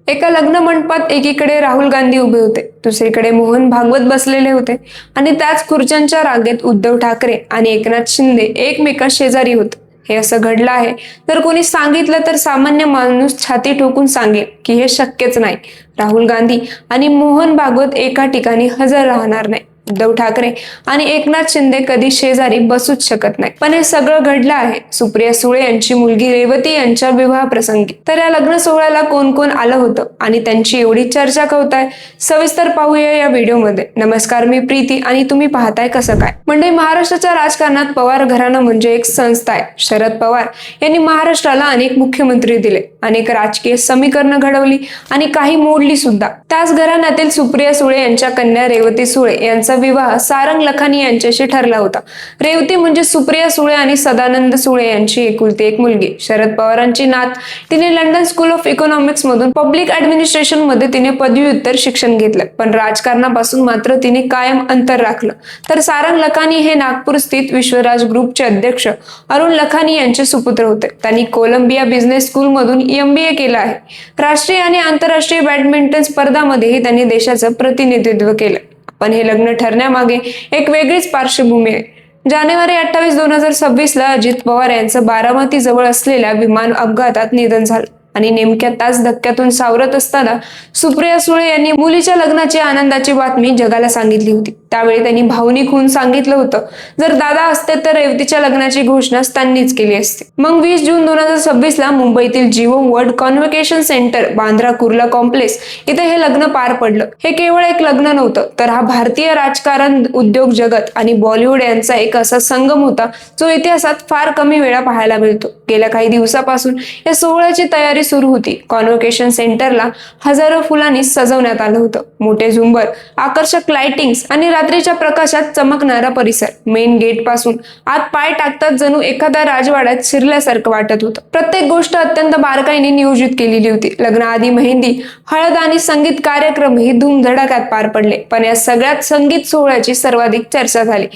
एका लग्न मंडपात एकीकडे राहुल गांधी उभे होते, दुसरीकडे मोहन भागवत बसलेले होते आणि त्याच खुर्च्यांच्या रांगेत उद्धव ठाकरे आणि एकनाथ शिंदे एकमेका शेजारी होते. हे असं घडलं आहे तर कोणी सांगितलं तर सामान्य माणूस छाती ठोकून सांगेल की हे शक्यच नाही. राहुल गांधी आणि मोहन भागवत एका ठिकाणी हजर राहणार नाही. उद्धव ठाकरे आणि एकनाथ शिंदे कधी शेजारी बसूच शकत नाही. पण हे सगळं घडलं आहे सुप्रिया सुळे यांची मुलगी रेवती यांच्या विवाह प्रसंगी. तर या लग्न सोहळ्याला कोण कोण आलं होतं आणि त्यांची एवढी चर्चा होत आहे, सविस्तर पाहूया या व्हिडिओमध्ये. नमस्कार, मी प्रीती आणि तुम्ही पाहताय कसं काय. म्हणजे महाराष्ट्राच्या राजकारणात पवार घराणं म्हणजे एक संस्था आहे. शरद पवार यांनी महाराष्ट्राला अनेक मुख्यमंत्री दिले, अनेक राजकीय समीकरणं घडवली आणि काही मोडली सुद्धा. त्याच घराण्यातील सुप्रिया सुळे यांच्या कन्या रेवती सुळे यांचा विवाह सारंग लखानी यांच्याशी ठरला होता. रेवती म्हणजे सुप्रिया सुळे आणि सदानंद सुळे यांची एकुलती एक मुलगी. शरद पवारांची नात. तिने लंडन स्कूल ऑफ इकॉनॉमिक्स मधून पब्लिक ऍडमिनिस्ट्रेशन मध्ये तिने पदव्युत्तर शिक्षण घेतलं, पण राजकारणापासून मात्र तिने कायम अंतर राखलं. तर सारंग लखानी हे नागपूर स्थित विश्वराज ग्रुपचे अध्यक्ष अरुण लखानी यांचे सुपुत्र होते. त्यांनी कोलंबिया बिझनेस स्कूल मधून MBA केलं आहे. राष्ट्रीय आणि आंतरराष्ट्रीय बॅडमिंटन स्पर्धांमध्येही त्यांनी देशाचं प्रतिनिधित्व केलं. पण हे लग्न ठरण्यामागे एक वेगळीच पार्श्वभूमी आहे. जानेवारी 28, 2026 ला अजित पवार यांचं बारामती जवळ असलेल्या विमान अपघातात निधन झालं आणि नेमक्या त्याच धक्क्यातून सावरत असताना सुप्रिया सुळे यांनी मुलीच्या लग्नाची आनंदाची बातमी जगाला सांगितली होती. त्यावेळी त्यांनी भावनिक होऊन सांगितलं होतं, जर दादा असते तर रेवतीच्या लग्नाची घोषणा त्यांनीच केली असती. मग 20 जून 2026 ला मुंबईतील Jio world convocation centre Bandra Kurla complex इथे हे लग्न पार पडलं. हे केवळ एक लग्न नव्हतं, तर हा भारतीय राजकारण, उद्योग जगत आणि बॉलिवूड यांचा एक असा संगम होता जो इतिहासात फार कमी वेळा पाहायला मिळतो. गेल्या काही दिवसापासून या सोहळ्याची तयारी सुरू होती. कॉन्व्होकेशन सेंटरला हजारो फुलांनी सजवण्यात आलं होतं. मोठे झुंबर, आकर्षक लाइटिंग्स आणि रात्रीच्या प्रकाशात चमकणारा परिसर. मेन गेट पासून आत पाय टाकतात जणू एखाद्या राजवाड्यात शिरल्यासारखं वाटत होतं. प्रत्येक गोष्ट अत्यंत बारकाईने नियोजित केलेली होती. लग्नाआधी मेहंदी, हळद आणि संगीत कार्यक्रमही धूमधडाक्यात पार पडले. पण या सगळ्यात संगीत सोहळ्याची सर्वाधिक चर्चा झाली.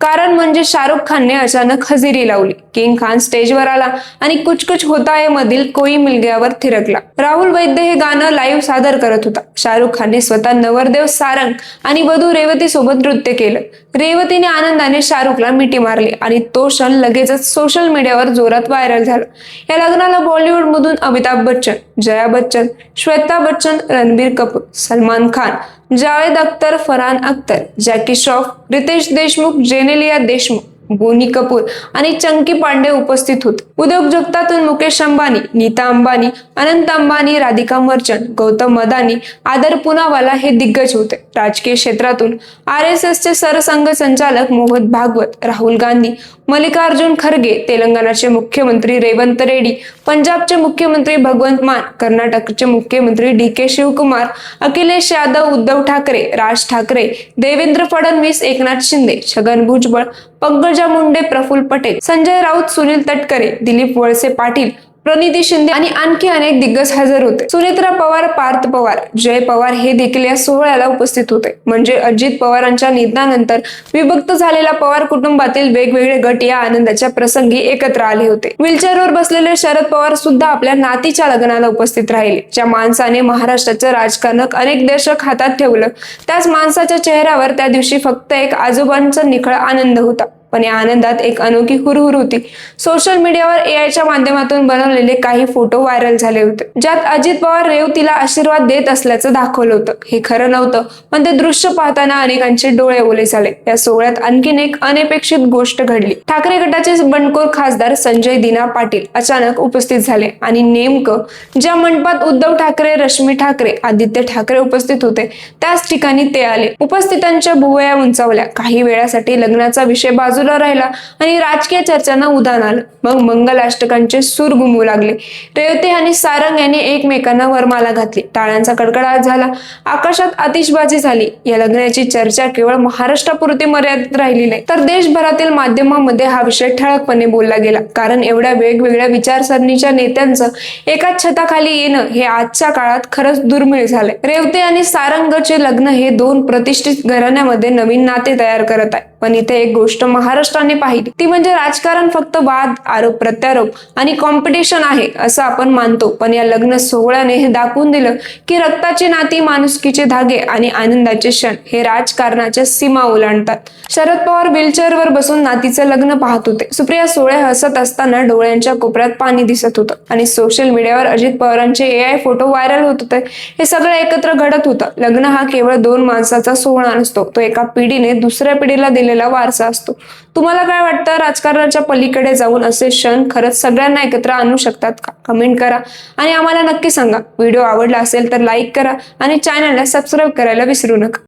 कारण म्हणजे शाहरुख खानने अचानक हजेरी लावली. किंग खान स्टेजवर आला आणि कुछ कुछ होता है मधील कोई मिल गयावर थिरकला. राहुल वैद्य हे गाणं लाईव्ह सादर करत होता. शाहरुख खानने स्वतः नवरदेव सारंग आणि वधू रेवती सोबत नृत्य केलं. रेवतीने आनंदाने शाहरुखला मिठी मारली आणि तो क्षण लगेचच सोशल मीडियावर जोरात व्हायरल झाला. या लग्नाला बॉलिवूड मधून अमिताभ बच्चन, जया बच्चन, श्वेता बच्चन, रणबीर कपूर, सलमान खान, जावेद अख्तर, फरहान अख्तर, जॅकी श्रॉफ, रितेश देशमुख, जेनेलिया देशमुख, बोनी कपूर आणि चंकी पांडे उपस्थित होते. उद्योग जगतातून मुकेश अंबानी, नीता अंबानी, अनंत अंबानी, राधिका मर्चंट, गौतम अदानी, आदर पूनावाला हे दिग्गज होते. राजकीय क्षेत्रातून RSS चे सरसंघ संचालक मोहन भागवत, राहुल गांधी, मल्लिकार्जुन खरगे, तेलंगणाचे मुख्यमंत्री रेवंत रेड्डी, पंजाबचे मुख्यमंत्री भगवंत मान, कर्नाटकचे मुख्यमंत्री DK शिवकुमार, अखिलेश यादव, उद्धव ठाकरे, राज ठाकरे, देवेंद्र फडणवीस, एकनाथ शिंदे, छगन भुजबळ, पंकजा मुंडे, प्रफुल्ल पटेल, संजय राऊत, सुनील तटकरे, दिलीप वळसे पाटील, प्रणिती शिंदे आणि आणखी अनेक दिग्गज हजर होते. सुनेत्रा पवार, पार्थ पवार, जय पवार हे देखील या सोहळ्याला उपस्थित होते. म्हणजे अजित पवारांच्या निधनानंतर विभक्त झालेल्या पवार कुटुंबातील वेगवेगळे गट या आनंदाच्या प्रसंगी एकत्र आले होते. व्हीलचेअरवर बसलेले शरद पवार सुद्धा आपल्या नातीच्या लग्नाला उपस्थित राहिले. ज्या माणसाने महाराष्ट्राचं राजकारण अनेक दशक हातात ठेवलं, त्याच माणसाच्या चेहऱ्यावर त्या दिवशी फक्त एक आजोबांचा निखळ आनंद होता. पण या आनंदात एक अनोखी हुरहुर होती. सोशल मीडियावर AIच्या माध्यमातून बनवलेले काही फोटो व्हायरल झाले होते, ज्यात अजित पवार रेवतीला आशीर्वाद देत असल्याचं दाखवलं होतं. हे खरं नव्हतं, पण ते दृश्य पाहताना अनेकांचे डोळे ओले झाले. या सोहळ्यात आणखीन एक अनपेक्षित गोष्ट घडली. ठाकरे गटाचे बंडखोर खासदार संजय दिना पाटील अचानक उपस्थित झाले आणि नेमकं ज्या मंडपात उद्धव ठाकरे, रश्मी ठाकरे, आदित्य ठाकरे उपस्थित होते, त्याच ठिकाणी ते आले. उपस्थितांच्या भुवया उंचावल्या. काही वेळासाठी लग्नाचा विषय बाजूला राहिला आणि राजकीय चर्चांना उधाण आलं. मग मंगलाष्टकांचे सूर घुमू लागले. रेवती आणि सारंग यांनी एकमेकांना वरमाला घातली. टाळ्यांचा कडकडाट झाला. आकाशात आतिषबाजी झाली. या लग्नाची चर्चा केवळ महाराष्ट्रापुरती मर्यादित राहिली नाही, तर देशभरातील माध्यमांमध्ये हा विषय ठळकपणे बोलला गेला. कारण एवढ्या वेगवेगळ्या विचारसरणीच्या नेत्यांचं एकाच छताखाली येणं हे आजच्या काळात खरंच दुर्मिळ झालंय. रेवती आणि सारंगचे लग्न हे दोन प्रतिष्ठित घराण्यामध्ये नवीन नाते तयार करत आहे. पण इथे एक गोष्ट महाराष्ट्राने पाहिली, ती म्हणजे राजकारण फक्त वाद, आरोप प्रत्यारोप आणि कॉम्पिटिशन आहे असं आपण मानतो, पण या लग्न सोहळ्याने हे दाखवून दिलं की रक्ताची नाती, माणुसकीचे धागे आणि आनंदाचे क्षण हे राजकारणाच्या सीमा ओलांडतात. शरद पवार व्हीलचेअरवर बसून नातीचं लग्न पाहत होते. सुप्रिया सुळे हसत असताना डोळ्यांच्या कोपऱ्यात पाणी दिसत होतं आणि सोशल मीडियावर अजित पवारांचे AI फोटो व्हायरल होत होते. हे सगळं एकत्र घडत होतं. लग्न हा केवळ दोन माणसाचा सोहळा नसतो, तो एका पिढीने दुसऱ्या पिढीला दिलेला वारसा असतो. तुम्हाला काय वाटतं, राजकारणाच्या पलीकडे जाऊन असे क्षण खरंच सगळ्यांना एकत्र आणू शकतात का? कमेंट करा आणि आम्हाला नक्की सांगा. व्हिडिओ आवडला असेल तर लाईक करा आणि चॅनलला सबस्क्राईब करायला विसरू नका.